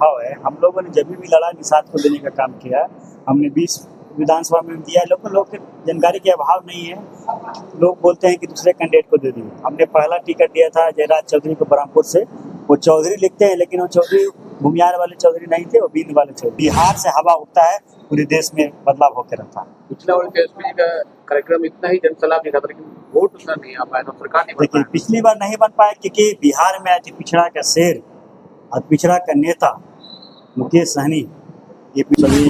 अभाव है। हम लोगों ने जब भी लड़ा निषाद को देने का काम किया, हमने 20 विधानसभा में दिया, लोग के जानकारी के अभाव नहीं है। लोग बोलते हैं कि दूसरे कैंडिडेट को दे दिए। हमने पहला टिकट दिया था जयराज चौधरी को बरहमपुर से। वो चौधरी लिखते हैं लेकिन वो चौधरी भूमियार वाले चौधरी नहीं थे, वो बीन वाले चौधरी। बिहार से हवा उठता है, पूरे देश में बदलाव होकर रहता है। पिछला बार एसपी जी का कार्यक्रम इतना ही जनसलाह दिखा था, लेकिन वोट उतना नहीं आ पाया था, सरकार नहीं बन देखिए, पाया। पिछली बार नहीं बन पाया क्योंकि बिहार में अति पिछड़ा का शेर, अति पिछड़ा का नेता मुकेश सहनी। ये सभी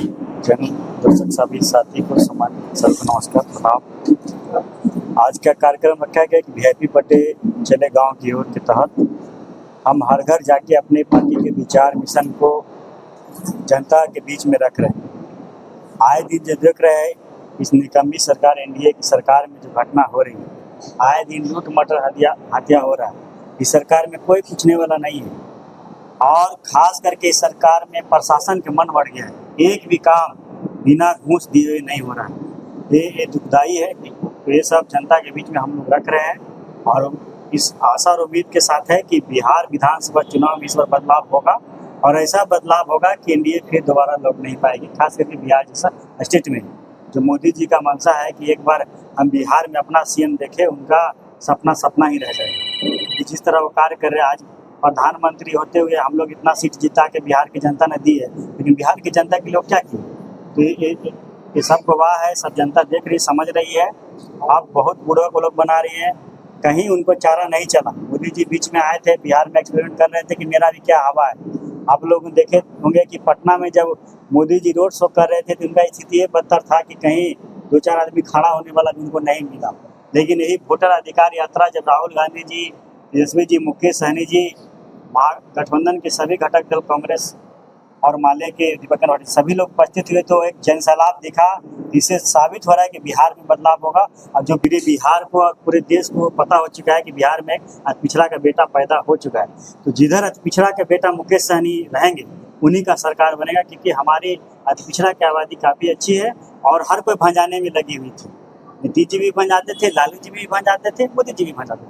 जन दर्शक सभी साथी को सम्मानित सर को नमस्कार प्रणाम। आज का कार्यक्रम रखा गया कि वीआईपी बर्थडे चले गांव की ओर के तहत हम हर घर जाके अपने पार्टी के विचार मिशन को जनता के बीच में रख रहे हैं। आए दिन जो देख रहे हैं इस निकम्मी सरकार एनडीए की सरकार में जो घटना हो रही है, आए दिन लूट मटर हत्या हो रहा है। इस सरकार में कोई पूछने वाला नहीं है और खास करके इस सरकार में प्रशासन के मन बढ़ गया है। एक भी काम बिना घूस दिए हुए नहीं हो रहा है। ये दुखदाई है। तो ये सब जनता के बीच में हम लोग रख रहे हैं और इस आशा और उम्मीद के साथ है कि बिहार विधानसभा चुनाव में इस बार बदलाव होगा और ऐसा बदलाव होगा कि एनडीए फिर दोबारा लौट नहीं पाएगी। खास करके बिहार जैसा स्टेट में जो मोदी जी का मंशा है कि एक बार हम बिहार में अपना सीएम देखें, उनका सपना सपना ही रह जाएगा। जिस तरह वो कार्य कर रहे हैं, आज प्रधानमंत्री होते हुए हम लोग इतना सीट जिता के बिहार की जनता ने दी है, लेकिन बिहार की जनता के लोग क्या किए? तो ये सब गवाह है, सब जनता देख रही समझ रही है। आप बहुत बूढ़ों को लोग बना रही है, कहीं उनको चारा नहीं चला। मोदी जी बीच में आए थे, बिहार में एक्सपेरिमेंट कर रहे थे कि मेरा भी क्या हवा है। आप लोग देखे होंगे कि पटना में जब मोदी जी रोड शो कर रहे थे तो उनका स्थिति ये बदतर था कि कहीं 2-4 आदमी खड़ा होने वाला भी उनको नहीं मिला। लेकिन यही वोटर अधिकार यात्रा जब राहुल गांधी जी, तेजस्वी जी, मुकेश सहनी जी, गठबंधन के सभी घटक दल, कांग्रेस और माले के दीपक पाटिल सभी लोग उपस्थित हुए तो एक जनसलाह दिखा। इससे साबित हो रहा है कि बिहार में बदलाव होगा। और जो पूरे बिहार को और पूरे देश को पता हो चुका है कि बिहार में अति पिछड़ा का बेटा पैदा हो चुका है। तो जिधर अति पिछड़ा का बेटा मुकेश सहनी रहेंगे उन्हीं का सरकार बनेगा, क्योंकि हमारी अति पिछड़ा की आबादी काफ़ी अच्छी है और हर कोई भंजाने में लगी हुई थी। नीतीश जी भी भंजाते थे, लालू जी भी भंजाते थे, मोदी जी भी भंजाते थे।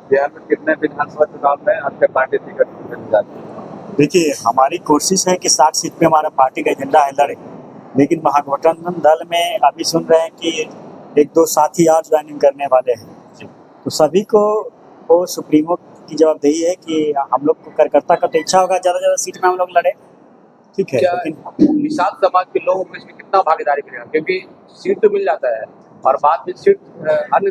बिहार में कितने विधानसभा चुनाव में आपके पार्टी टिकट मिल जाती है? देखिए, हमारी कोशिश है कि 60 सीट पे हमारा पार्टी का एजेंडा है लड़े, लेकिन महागठबंधन दल में अभी सुन रहे हैं कि 1-2 साथी और ज्वाइनिंग करने वाले हैं। तो सभी को सुप्रीमो की जवाबदेही है कि हम लोग को कार्यकर्ता का तो इच्छा होगा ज़्यादा से ज़्यादा सीट में हम लोग लड़े, ठीक है। लेकिन निषाद समाज के लोगों को इसमें कितना भागीदारी करेगा? क्योंकि सीट तो मिल जाता है और बाद में सीट अन्य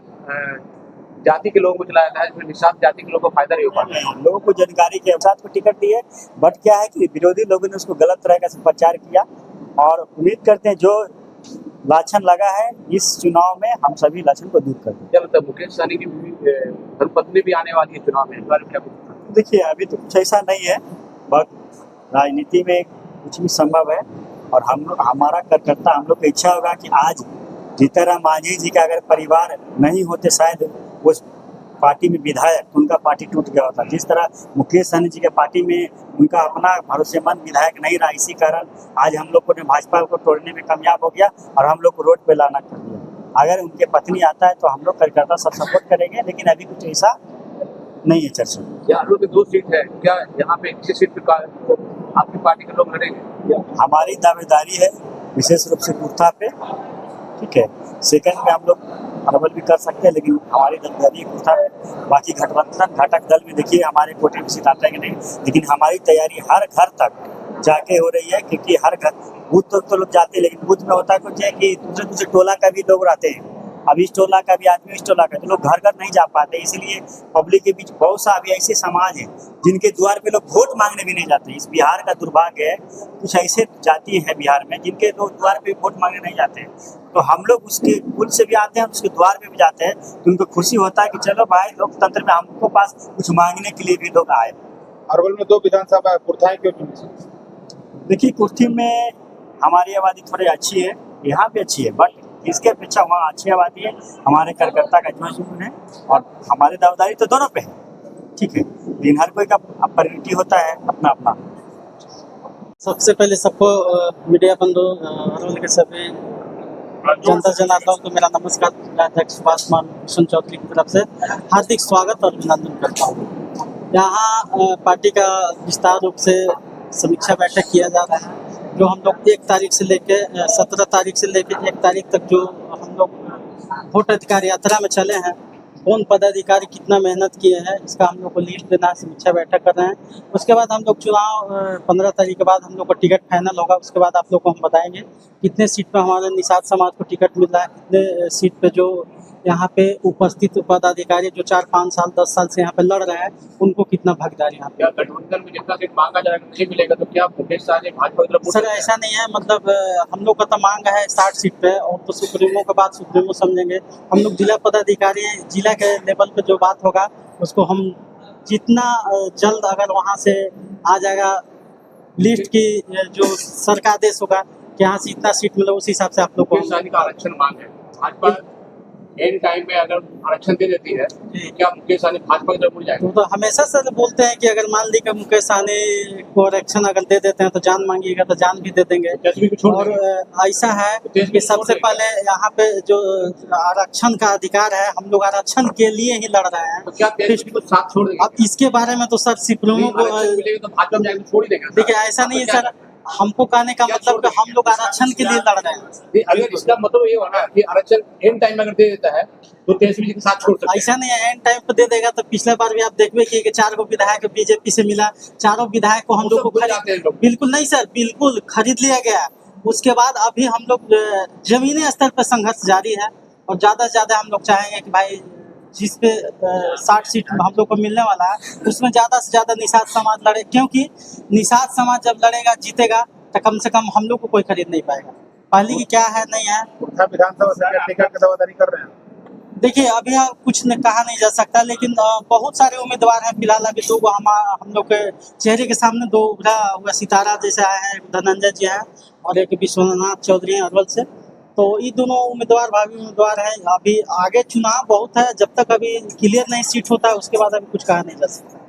जाति के लोगों को चलाया जाता है, इसमें निषाद जाति के लोगों को फायदा नहीं हो पाता है। लोगों को जानकारी के अनुसार को टिकट दिए, बट क्या है कि विरोधी लोगों ने उसको गलत तरीके से प्रचार किया और उम्मीद करते हैं जो लाछन लगा है इस चुनाव में हम सभी लाछन को दूर कर दें। क्या मतलब मुकेश सहनी की धर्मपत्नी भी आने वाली है चुनाव में, इस बार क्या कुछ? देखिए, अभी तो कुछ ऐसा नहीं है, बट राजनीति में कुछ भी संभव है और हमारा कार्यकर्ता, हम लोग की इच्छा होगा कि आज जीतनराम मांझी जी का अगर परिवार नहीं होते, शायद उस पार्टी में विधायक, तो उनका पार्टी टूट गया होता। जिस तरह मुकेश सहनी जी के पार्टी में उनका अपना भरोसेमंद विधायक नहीं रहा, इसी कारण आज हम लोग को भाजपा को तोड़ने में कामयाब हो गया और हम लोग को रोड पे लाना कर दिया। अगर उनके पत्नी आता है तो हम लोग कार्यकर्ता सब सपोर्ट करेंगे, लेकिन अभी कुछ ऐसा नहीं है चर्चा। यहाँ में 2 सीट है, क्या यहाँ पे किसी सीट पे आपकी पार्टी के लोग लड़ेंगे? हमारी दावेदारी है विशेष रूप से कुर्ता पे, ठीक है। सेकंड में हम लोग अरबल भी कर सकते हैं, लेकिन हमारी दावेदारी कुर्ता पे। बाकी गठबंधन घटक दल में देखिए हमारे कोटे में सीट आता है कि नहीं, लेकिन हमारी तैयारी हर घर तक जाके हो रही है, क्योंकि हर घर बूथ तक तो लोग जाते हैं, लेकिन बूथ में होता कुछ है कि दूसरे टोला का भी लोग रहते हैं। अब इस टोला का भी आदमी, इस टोला का, तो लोग घर घर नहीं जा पाते। इसलिए पब्लिक के बीच बहुत सा अभी ऐसे समाज है जिनके द्वार पे लोग वोट मांगने भी नहीं जाते। इस बिहार का दुर्भाग्य है, कुछ ऐसे जाति है बिहार में जिनके लोग द्वार पे वोट मांगने नहीं जाते। तो हम लोग उसके कुल से भी आते हैं, उसके द्वार पे भी जाते हैं, तो उनको खुशी होता है कि चलो भाई, लोकतंत्र में हमको पास कुछ मांगने के लिए भी लोग आए। अरवल में 2 विधानसभा कुर्थाएं क्यों चुनी? देखिए, कुर्थी में हमारी आबादी थोड़ी अच्छी है, यहाँ पे अच्छी है, बट इसके अपेक्षा वहाँ अच्छी आबादी है। हमारे कार्यकर्ता का जो जुनून है और हमारी दावेदारी तो दोनों पे है, ठीक है। लेकिन हर कोई का परिणति होता है अपना अपना। सबसे पहले सबको मीडिया बंधु, अरवल के सभी जनता जनार्दन को मेरा नमस्कार। मैं अध्यक्ष सुभाष मान किशन चौधरी की तरफ से हार्दिक स्वागत और अभिनंदन करता हूँ। यहाँ पार्टी का विस्तार रूप से समीक्षा बैठक किया जा रहा है। जो हम लोग 1 तारीख से लेके 17 तारीख से लेके 1 तारीख तक जो हम लोग वोट अधिकार यात्रा में चले हैं, कौन पदाधिकारी कितना मेहनत किए हैं, इसका हम लोग को लिस्ट देना, समीक्षा बैठक कर रहे हैं। उसके बाद हम लोग चुनाव 15 तारीख के बाद हम लोग को टिकट फाइनल होगा। उसके बाद आप लोग को हम बताएंगे कितने सीट पे हमारे निषाद समाज को टिकट मिल रहा है, कितने सीट पे जो यहाँ पे उपस्थित पदाधिकारी जो 4-5 साल 10 साल से यहाँ पे लड़ रहे हैं, उनको कितना भागीदारी यहाँ पे। क्या गठबंधन में जितना सीट मांगा जाएगा नहीं मिलेगा तो क्या मुकेश सहनी भाजपा की तरफ? सर ऐसा नहीं है, मतलब हम लोग का तो मांग है 60 सीट पे, और तो सुप्रीमो के बाद सुप्रीमो समझेंगे। हम लोग जिला पदाधिकारी जिला के लेवल पे जो बात होगा उसको हम जितना जल्द अगर वहाँ से आ जाएगा लिस्ट की जो सर का आदेश होगा कि यहाँ से इतना सीट मिले, उस हिसाब से आप लोग को मुकेश सहनी का आरक्षण मांग है, भाजपा एंड टाइम में अगर आरक्षण दे देती है तो क्या मुकेश सहनी भाजपा की तरफ मुड़ जाएगा? तो हमेशा सर बोलते हैं कि अगर मान ली कि मुकेश सहनी को आरक्षण अगर दे देते हैं तो जान मांगिएगा तो जान भी दे देंगे। तेजस्वी को छोड़ और देंगे। ऐसा है तेजस्वी कि को छोड़ सबसे देंगे। पहले यहाँ पे जो आरक्षण का अधिकार है, हम लोग आरक्षण के लिए ही लड़ रहे हैं। तो क्या तेजस्वी को साथ छोड़ देंगे? अब इसके बारे में तो सर सुप्रीमो को आरक्षण मिलेगा तो भाजपा में जाएंगे, छोड़ ही देंगे। देखिए ऐसा नहीं है सर, हमको कहने का मतलब कि हम लोग आरक्षण के लिए लड़ रहे हैं। अगर इसका मतलब ये होगा कि आरक्षण एंड टाइम में अगर दे देता है तो तेजस्वी जी के साथ छोड़ सकते हैं। ऐसा नहीं है एंड टाइम पे दे देगा तो पिछले बार भी आप देखबे किए कि 4 गो विधायक बीजेपी से मिला, 4 विधायक को हम लोग को भूल जाते हैं लोग। बिल्कुल नहीं सर, बिल्कुल खरीद लिया गया। उसके बाद अभी हम लोग जमीनी स्तर पर संघर्ष जारी है, और ज़्यादा से ज़्यादा हम लोग चाहेंगे कि भाई जिस पे 60 सीट हम लोग को मिलने वाला है उसमें ज़्यादा से ज़्यादा निषाद समाज लड़े, क्योंकि निषाद समाज जब लड़ेगा जीतेगा तो कम से कम हम लोग को कोई खरीद नहीं पाएगा। पहले की क्या है नहीं है, पुरथा विधानसभा से टिकट की दावेदारी कर रहे हैं। देखिए अभी कुछ कहा नहीं जा सकता, लेकिन बहुत सारे उम्मीदवार हैं। फिलहाल अभी 2 हम लोग के चेहरे के सामने 2 उभरा हुआ सितारा जैसे आए हैं, धनंजय जी हैं और एक विश्वनाथ चौधरी हैं अरवल से। तो ये दोनों उम्मीदवार भावी उम्मीदवार हैं। अभी आगे चुनाव बहुत है, जब तक अभी क्लियर नहीं सीट होता है उसके बाद अभी कुछ कहा नहीं जा सकता।